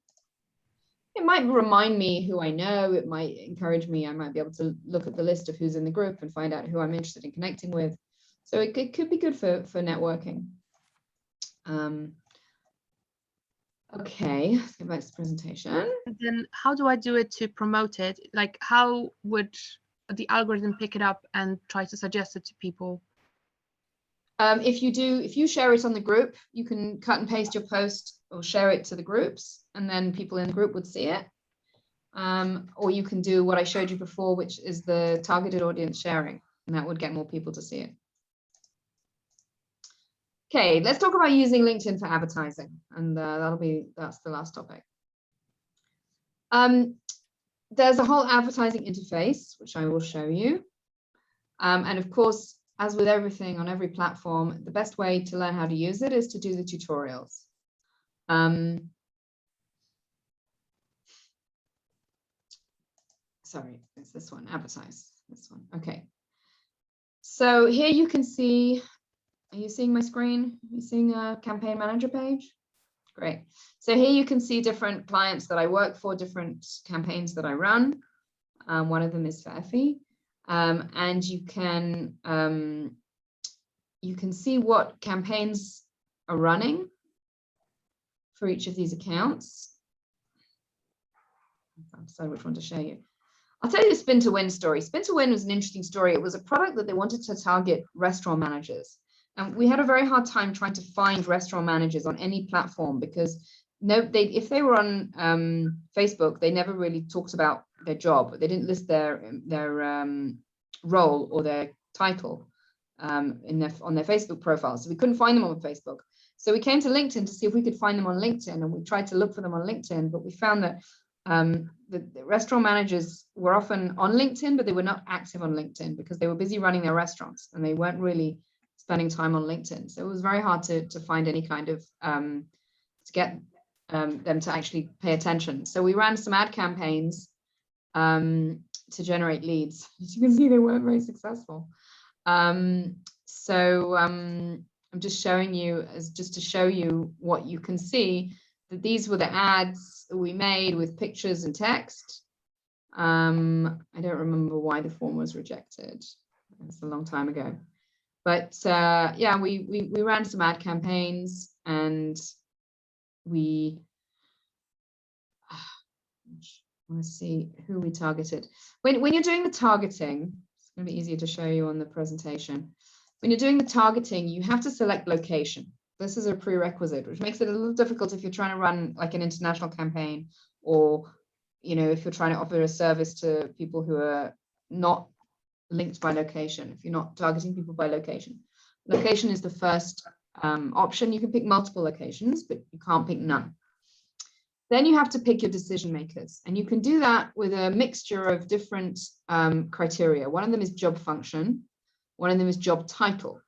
It might remind me who I know. It might encourage me. I might be able to look at the list of who's in the group and find out who I'm interested in connecting with. So it could be good for networking. Okay, let's get back to the presentation. And then how do I do it to promote it? Like, how would the algorithm pick it up and try to suggest it to people? If you share it on the group, you can cut and paste your post or share it to the groups, and then people in the group would see it. Or you can do what I showed you before, which is the targeted audience sharing, and that would get more people to see it. Okay, let's talk about using LinkedIn for advertising, and that's the last topic. There's a whole advertising interface, which I will show you. And of course, as with everything on every platform, the best way to learn how to use it is to do the tutorials. Sorry, it's this one, advertise, this one. Okay. So here you can see, are you seeing my screen? Are you seeing a campaign manager page? Great. So here you can see different clients that I work for, different campaigns that I run. One of them is Fairfee. And you can see what campaigns are running for each of these accounts. I'll decide which one to show you. I'll tell you the Spin to Win story. Spin to Win was an interesting story. It was a product that they wanted to target restaurant managers. And we had a very hard time trying to find restaurant managers on any platform because if they were on Facebook, they never really talked about their job. They didn't list their role or their title on their Facebook profile. So we couldn't find them on Facebook. So we came to LinkedIn to see if we could find them on LinkedIn, and we tried to look for them on LinkedIn, but we found that the restaurant managers were often on LinkedIn, but they were not active on LinkedIn because they were busy running their restaurants and they weren't really spending time on LinkedIn. So it was very hard to find any kind of, to get them to actually pay attention. So we ran some ad campaigns to generate leads. As you can see, they weren't very successful. I'm just showing you just to show you what you can see, that these were the ads we made with pictures and text. I don't remember why the form was rejected. It's a long time ago. But yeah, we ran some ad campaigns, and we want to see who we targeted. When you're doing the targeting, it's going to be easier to show you on the presentation. When you're doing the targeting, you have to select location. This is a prerequisite, which makes it a little difficult if you're trying to run like an international campaign, or if you're trying to offer a service to people who are not linked by location. If you're not targeting people by location, location is the first option. You can pick multiple locations, but you can't pick none. Then you have to pick your decision makers, and you can do that with a mixture of different criteria. One of them is job function. One of them is job title.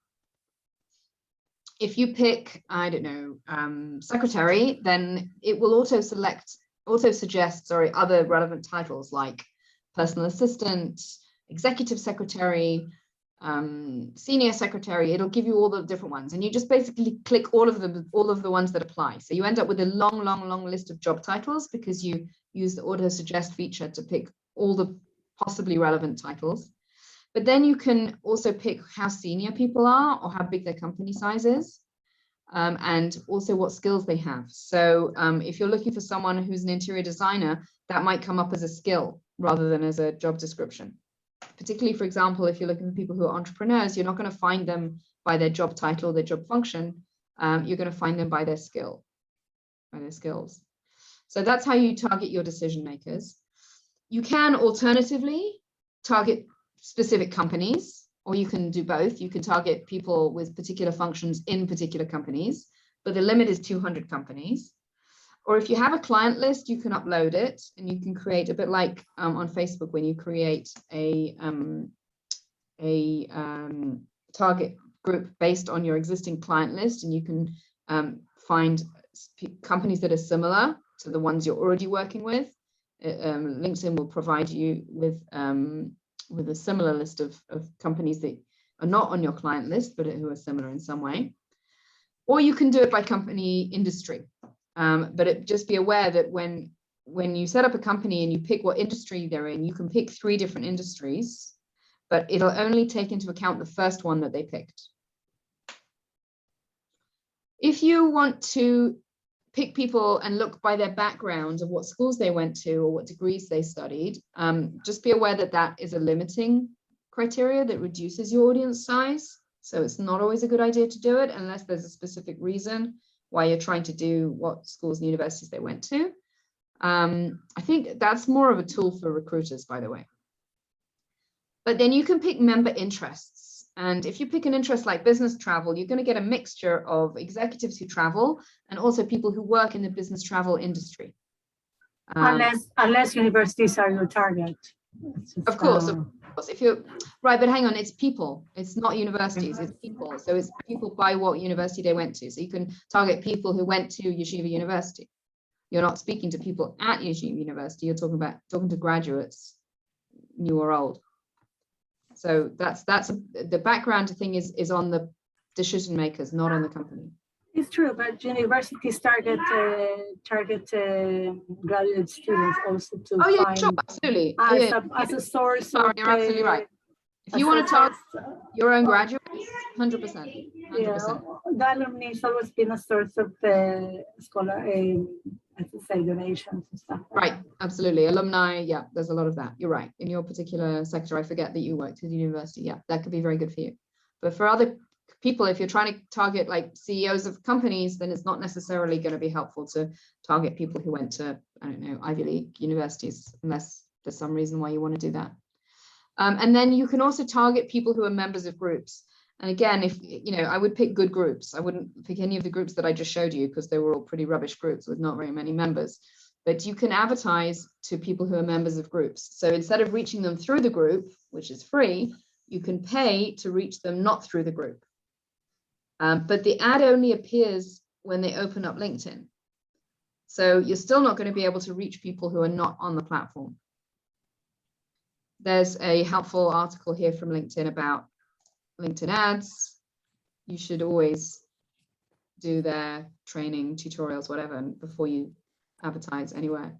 If you pick, I don't know, secretary, then it will auto suggest other relevant titles like personal assistant, executive secretary, senior secretary. It'll give you all the different ones, and you just basically click all of the ones that apply. So you end up with a long list of job titles because you use the auto suggest feature to pick all the possibly relevant titles. But then you can also pick how senior people are or how big their company size is, and also what skills they have. So if you're looking for someone who's an interior designer, that might come up as a skill rather than as a job description. Particularly, for example, if you're looking for people who are entrepreneurs, you're not going to find them by their job title, their job function. You're going to find them by their skills. So that's how you target your decision makers. You can alternatively target specific companies, or you can do both. You can target people with particular functions in particular companies, but the limit is 200 companies. Or if you have a client list, you can upload it, and you can create a bit like on Facebook when you create a target group based on your existing client list, and you can find companies that are similar to the ones you're already working with. LinkedIn will provide you with a similar list of companies that are not on your client list, but who are similar in some way. Or you can do it by company industry. But just be aware that when you set up a company and you pick what industry they're in, you can pick 3 different industries, but it'll only take into account the first one that they picked. If you want to pick people and look by their background of what schools they went to or what degrees they studied, just be aware that that is a limiting criteria that reduces your audience size. So it's not always a good idea to do it unless there's a specific reason why you're trying to do what schools and universities they went to. I think that's more of a tool for recruiters, by the way. But then you can pick member interests. And if you pick an interest like business travel, you're going to get a mixture of executives who travel and also people who work in the business travel industry. Unless universities are your target. Of course, if you're right, but hang on, it's people. It's not universities, it's people. So it's people by what university they went to. So you can target people who went to Yeshiva University. You're not speaking to people at Yeshiva University. You're talking to graduates, new or old. So that's the background thing is on the decision makers, not on the company. is true, but universities target graduate students also to Oh yeah, find sure, absolutely. as, Yeah, as a source sorry, of you're absolutely right. If you want to target your own graduates, 100%. Yeah, 100%. the alumni has always been a source of scholar, as I say, donations and stuff. Right, absolutely. Alumni, yeah, there's a lot of that. You're right. In your particular sector, I forget that you worked at the university. Yeah, that could be very good for you. But for other people, if you're trying to target like CEOs of companies, then it's not necessarily going to be helpful to target people who went to, I don't know, Ivy League universities, unless there's some reason why you want to do that. And then you can also target people who are members of groups. And again, if you know, I would pick good groups. I wouldn't pick any of the groups that I just showed you because they were all pretty rubbish groups with not very many members. But you can advertise to people who are members of groups. So instead of reaching them through the group, which is free, you can pay to reach them not through the group. But the ad only appears when they open up LinkedIn. So you're still not going to be able to reach people who are not on the platform. There's a helpful article here from LinkedIn about LinkedIn ads. You should always do their training, tutorials, whatever, before you advertise anywhere,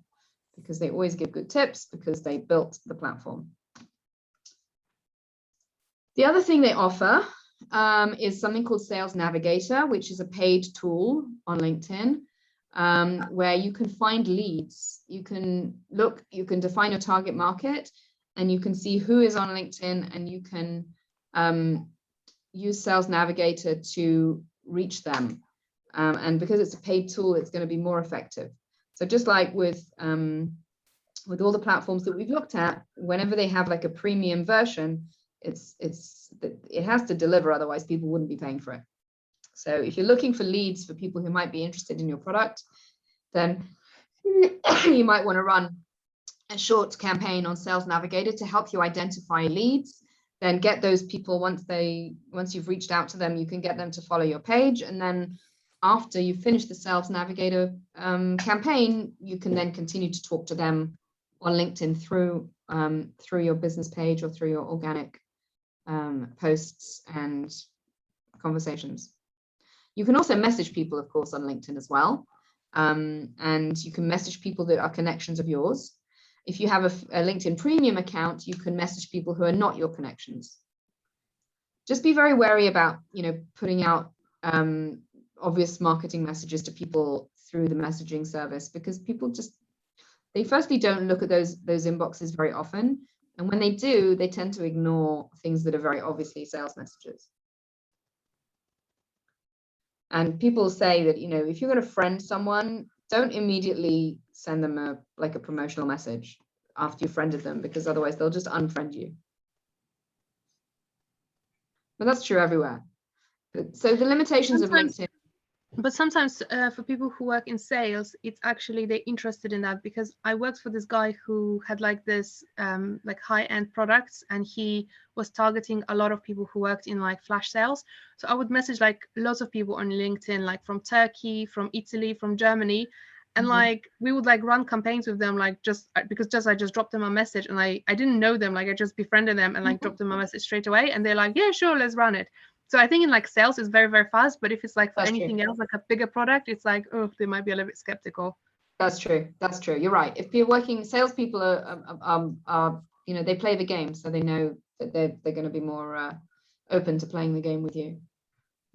because they always give good tips because they built the platform. The other thing they offer is something called Sales Navigator, which is a paid tool on LinkedIn where you can find leads. You can look, you can define your target market, and you can see who is on LinkedIn, and you can use Sales Navigator to reach them. And because it's a paid tool, it's going to be more effective. So just like with all the platforms that we've looked at, whenever they have like a premium version, it has to deliver, otherwise people wouldn't be paying for it. So if you're looking for leads for people who might be interested in your product, then you might want to run a short campaign on Sales Navigator to help you identify leads. Then get those people, once you've reached out to them, you can get them to follow your page. And then after you finish the Sales Navigator campaign, you can then continue to talk to them on LinkedIn through your business page or through your organic posts and conversations. You can also message people, of course, on LinkedIn as well. And you can message people that are connections of yours. If you have a LinkedIn Premium account, you can message people who are not your connections. Just be very wary about, putting out obvious marketing messages to people through the messaging service, because people they firstly don't look at those inboxes very often. And when they do, they tend to ignore things that are very obviously sales messages. And people say that, if you're going to friend someone, don't immediately send them a promotional message after you've friended them, because otherwise they'll just unfriend you. But that's true everywhere. So the limitations of LinkedIn. But sometimes for people who work in sales, it's actually they're interested in that, because I worked for this guy who had this high-end products, and he was targeting a lot of people who worked in flash sales. So I would message lots of people on LinkedIn, from Turkey, from Italy, from Germany, and we would run campaigns with them, just because I just dropped them a message, and I didn't know them, I just befriended them and dropped them a message straight away, and they're like, yeah, sure, let's run it. So I think in sales is very, very fast, but if it's for That's anything true. else, a bigger product, it's oh, they might be a little bit skeptical. That's true. That's true. You're right. If you're working, salespeople are they play the game, so they know that they're going to be more open to playing the game with you.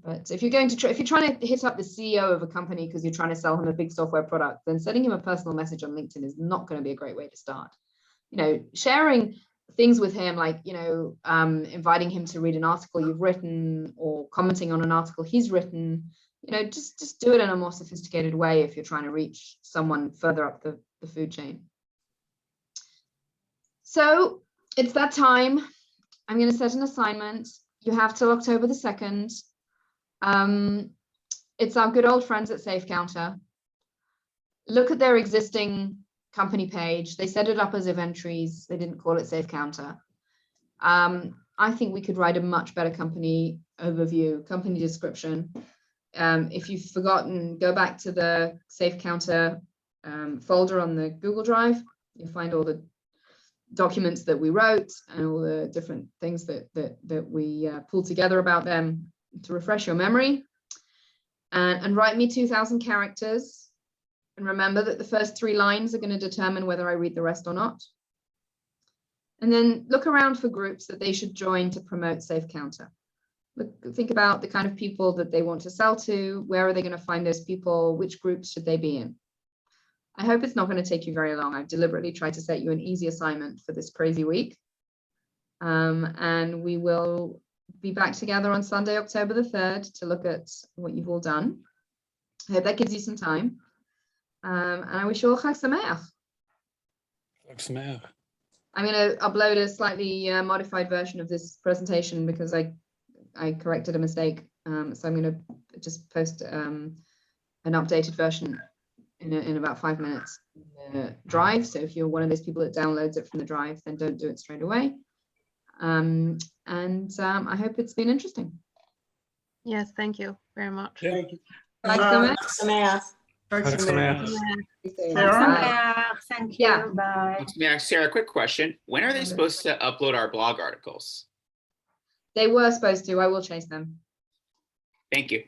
But if you're going to if you're trying to hit up the CEO of a company because you're trying to sell him a big software product, then sending him a personal message on LinkedIn is not going to be a great way to start. Sharing things with him, inviting him to read an article you've written or commenting on an article he's written, just do it in a more sophisticated way if you're trying to reach someone further up the food chain. So it's that time. I'm going to set an assignment. You have till October the 2nd. It's our good old friends at SafeCounter. Look at their existing company page. They set it up as Eventries. They didn't call it SafeCounter. I think we could write a much better company overview, company description. If you've forgotten, go back to the SafeCounter folder on the Google Drive. You'll find all the documents that we wrote and all the different things that we pulled together about them to refresh your memory. And and write me 2,000 characters. And remember that the first 3 lines are going to determine whether I read the rest or not. And then look around for groups that they should join to promote SafeCounter. Think about the kind of people that they want to sell to. Where are they going to find those people? Which groups should they be in? I hope it's not going to take you very long. I've deliberately tried to set you an easy assignment for this crazy week. And we will be back together on Sunday, October the 3rd to look at what you've all done. I hope that gives you some time. And I wish you all Chag Sameach. Chag Sameach. I'm going to upload a slightly modified version of this presentation because I corrected a mistake. So I'm going to just post an updated version in about 5 minutes in the Drive. So if you're one of those people that downloads it from the Drive, then don't do it straight away. I hope it's been interesting. Yes, thank you very much. Yeah. Thank you. Chag Sameach. Chag Sameach. Sameach. Thank you. Yeah. Bye. Sarah, quick question. When are they supposed to upload our blog articles? They were supposed to. I will chase them. Thank you.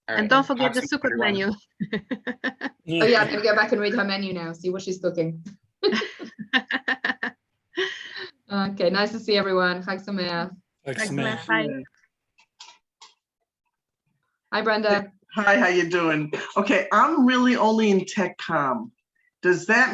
All And right. don't forget the Talk Sukkot soon, everyone. menu. Oh yeah, I'm going to go back and read her menu now, see what she's cooking. Okay, nice to see everyone. Chag Sameach. Chag Chag Sameach. Sameach. Bye. Hi, Brenda. Hi, how you doing? Okay, I'm really only in TechCom. Does that